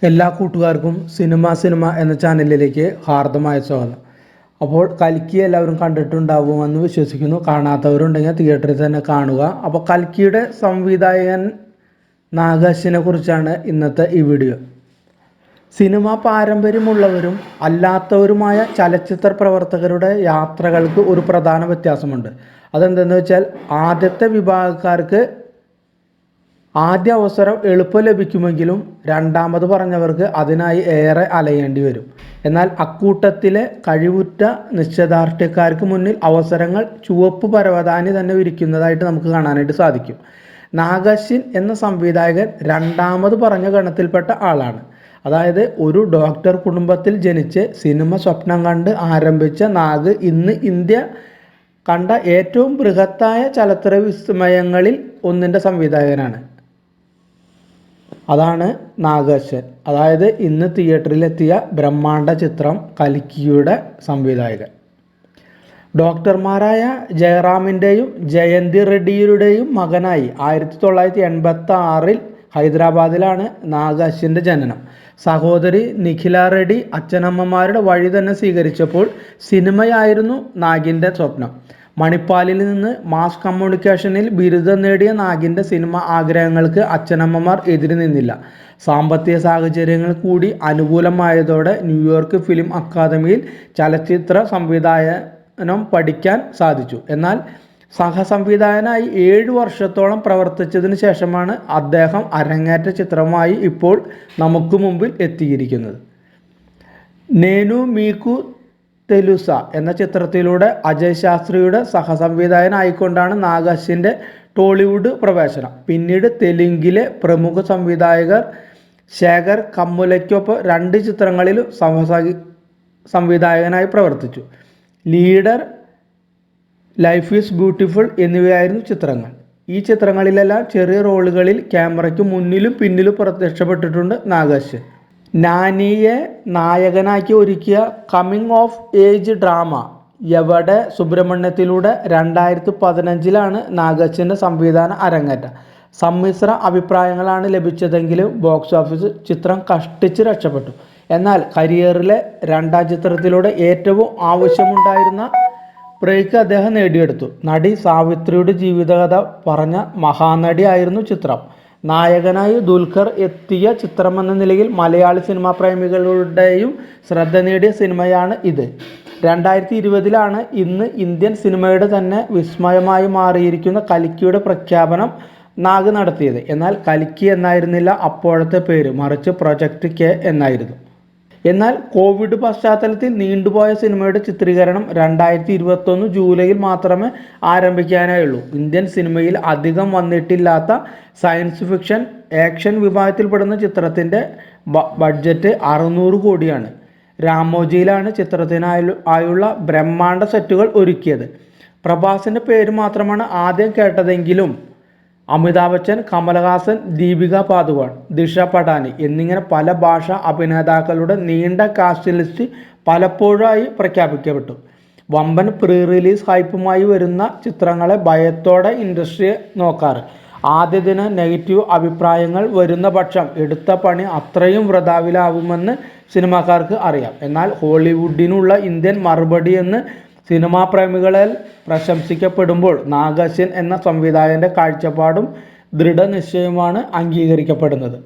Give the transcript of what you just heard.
എല്ലാ കൂട്ടുകാർക്കും സിനിമ എന്ന ചാനലിലേക്ക് ഹാർദമായ സ്വാഗതം. അപ്പോൾ കൽക്കി എല്ലാവരും കണ്ടിട്ടുണ്ടാകുമെന്ന് വിശ്വസിക്കുന്നു. കാണാത്തവരുണ്ടെങ്കിൽ തിയേറ്ററിൽ തന്നെ കാണുക. അപ്പോൾ കൽക്കിയുടെ സംവിധായകൻ നാഗേഷിനെ കുറിച്ചാണ് ഇന്നത്തെ ഈ വീഡിയോ. സിനിമ പാരമ്പര്യമുള്ളവരും അല്ലാത്തവരുമായ ചലച്ചിത്ര പ്രവർത്തകരുടെ യാത്രകൾക്ക് ഒരു പ്രധാന വ്യത്യാസമുണ്ട്. അതെന്തെന്ന് വെച്ചാൽ, ആദ്യത്തെ വിഭാഗക്കാർക്ക് ആദ്യ അവസരം എളുപ്പം ലഭിക്കുമെങ്കിലും രണ്ടാമത് പറഞ്ഞവർക്ക് അതിനായി ഏറെ അലയേണ്ടി വരും. എന്നാൽ അക്കൂട്ടത്തിലെ കഴിവുറ്റ നിശ്ചയദാർഢ്യക്കാർക്ക് മുന്നിൽ അവസരങ്ങൾ ചുവപ്പ് പരവതാനി തന്നെ വിരിക്കുന്നതായിട്ട് നമുക്ക് കാണാനായിട്ട് സാധിക്കും. നാഗേഷ് എന്ന സംവിധായകൻ രണ്ടാമത് പറഞ്ഞ ഗണത്തിൽപ്പെട്ട ആളാണ്. അതായത് ഒരു ഡോക്ടർ കുടുംബത്തിൽ ജനിച്ച് സിനിമ സ്വപ്നം കണ്ട് ആരംഭിച്ച നാഗ് ഇന്ന് ഇന്ത്യ കണ്ട ഏറ്റവും ബൃഹത്തായ ചലച്ചിത്ര വിസ്മയങ്ങളിൽ ഒന്നിൻ്റെ സംവിധായകനാണ്. അതാണ് നാഗേഷ്. അതായത് ഇന്ന് തിയേറ്ററിലെത്തിയ ബ്രഹ്മാണ്ഡ ചിത്രം കൽക്കിയുടെ സംവിധായകൻ. ഡോക്ടർമാരായ ജയറാമിൻ്റെയും ജയന്തി റെഡ്ഡിയുടെയും മകനായി 1986 ഹൈദരാബാദിലാണ് നാഗേഷിൻ്റെ ജനനം. സഹോദരി നിഖില റെഡ്ഡി അച്ഛനമ്മമാരുടെ വഴി തന്നെ സ്വീകരിച്ചപ്പോൾ സിനിമയായിരുന്നു നാഗിൻ്റെ സ്വപ്നം. മണിപ്പാലിൽ നിന്ന് മാസ് കമ്മ്യൂണിക്കേഷനിൽ ബിരുദം നേടിയ നാഗിൻ്റെ സിനിമ ആഗ്രഹങ്ങൾക്ക് അച്ഛനമ്മമാർ എതിര് നിന്നില്ല. സാമ്പത്തിക സാഹചര്യങ്ങൾ കൂടി അനുകൂലമായതോടെ ന്യൂയോർക്ക് ഫിലിം അക്കാദമിയിൽ ചലച്ചിത്ര സംവിധാനം പഠിക്കാൻ സാധിച്ചു. എന്നാൽ സഹസംവിധായകനായി 7 വർഷത്തോളം പ്രവർത്തിച്ചതിന് ശേഷമാണ് അദ്ദേഹം അരങ്ങേറ്റ ചിത്രമായി ഇപ്പോൾ നമുക്ക് മുമ്പിൽ എത്തിയിരിക്കുന്നത്. നേനു മീക്കു തെലുസ എന്ന ചിത്രത്തിലൂടെ അജയ് ശാസ്ത്രിയുടെ സഹസംവിധായകനായിക്കൊണ്ടാണ് നാഗേഷിൻ്റെ ടോളിവുഡ് പ്രവേശനം. പിന്നീട് തെലുങ്കിലെ പ്രമുഖ സംവിധായകർ ശേഖർ കമ്മുലയ്ക്കൊപ്പം 2 ചിത്രങ്ങളിലും സംവിധായകനായി പ്രവർത്തിച്ചു. ലീഡർ, ലൈഫ് ഈസ് ബ്യൂട്ടിഫുൾ എന്നിവയായിരുന്നു ചിത്രങ്ങൾ. ഈ ചിത്രങ്ങളിലെല്ലാം ചെറിയ റോളുകളിൽ ക്യാമറയ്ക്ക് മുന്നിലും പിന്നിലും പ്രത്യക്ഷപ്പെട്ടിട്ടുണ്ട് നാഗേഷ്. നാനിയെ നായകനാക്കി ഒരുക്കിയ കമ്മിങ് ഓഫ് ഏജ് ഡ്രാമ എവടെ സുബ്രഹ്മണ്യത്തിലൂടെ 2015 നാഗേഷിൻ്റെ സംവിധാന അരങ്ങേറ്റം. സമ്മിശ്ര അഭിപ്രായങ്ങളാണ് ലഭിച്ചതെങ്കിലും ബോക്സ് ഓഫീസ് ചിത്രം കഷ്ടിച്ച് രക്ഷപ്പെട്ടു. എന്നാൽ കരിയറിലെ 2ാം ചിത്രത്തിലൂടെ ഏറ്റവും ആവശ്യമുണ്ടായിരുന്ന ബ്രേക്ക് അദ്ദേഹം നേടിയെടുത്തു. നടി സാവിത്രിയുടെ ജീവിതകഥ പറഞ്ഞ മഹാനടി ആയിരുന്നു ചിത്രം. നായകനായി ദുൽഖർ എത്തിയ ചിത്രമെന്ന നിലയിൽ മലയാളി സിനിമാ പ്രേമികളുടെയും ശ്രദ്ധ നേടിയ സിനിമയാണ് ഇത്. 2020 ഇന്ന് ഇന്ത്യൻ സിനിമയുടെ തന്നെ വിസ്മയമായി മാറിയിരിക്കുന്ന കൽക്കിയുടെ പ്രഖ്യാപനം നാഗ് നടത്തിയത്. എന്നാൽ കൽക്കി എന്നായിരുന്നില്ല അപ്പോഴത്തെ പേര്, മറിച്ച് പ്രൊജക്റ്റ് കെ എന്നായിരുന്നു. എന്നാൽ കോവിഡ് പശ്ചാത്തലത്തിൽ നീണ്ടുപോയ സിനിമയുടെ ചിത്രീകരണം 2021 ജൂലൈയിൽ മാത്രമേ ആരംഭിക്കാനായുള്ളൂ. ഇന്ത്യൻ സിനിമയിൽ അധികം വന്നിട്ടില്ലാത്ത സയൻസ് ഫിക്ഷൻ ആക്ഷൻ വിഭാഗത്തിൽപ്പെടുന്ന ചിത്രത്തിൻ്റെ ബഡ്ജറ്റ് 600 കോടിയാണ്. രാമോജിയിലാണ് ചിത്രത്തിനായുള്ള ബ്രഹ്മാണ്ഡ സെറ്റുകൾ ഒരുക്കിയത്. പ്രഭാസിൻ്റെ പേര് മാത്രമാണ് ആദ്യം കേട്ടതെങ്കിലും അമിതാഭ് ബച്ചൻ, കമൽഹാസൻ, ദീപിക പാദുകോൺ, ദിഷ പടാനി എന്നിങ്ങനെ പല ഭാഷാ അഭിനേതാക്കളുടെ നീണ്ട കാസ്റ്റ് ലിസ്റ്റ് പലപ്പോഴായി പ്രഖ്യാപിക്കപ്പെട്ടു. വമ്പൻ പ്രീ റിലീസ് ഹൈപ്പുമായി വരുന്ന ചിത്രങ്ങളെ ഭയത്തോടെ ഇൻഡസ്ട്രിയെ നോക്കാറ്. ആദ്യ ദിനം നെഗറ്റീവ് അഭിപ്രായങ്ങൾ വരുന്ന പക്ഷം എടുത്ത പണി അത്രയും വൃഥാവിലാവുമെന്ന് സിനിമാക്കാർക്ക് അറിയാം. എന്നാൽ ഹോളിവുഡിനുള്ള ഇന്ത്യൻ മറുപടി എന്ന് സിനിമാ പ്രേമികളാൽ പ്രശംസിക്കപ്പെടുമ്പോൾ നാഗേഷ് എന്ന സംവിധായകൻ്റെ കാഴ്ചപ്പാടും ദൃഢനിശ്ചയവുമാണ് അംഗീകരിക്കപ്പെടുന്നത്.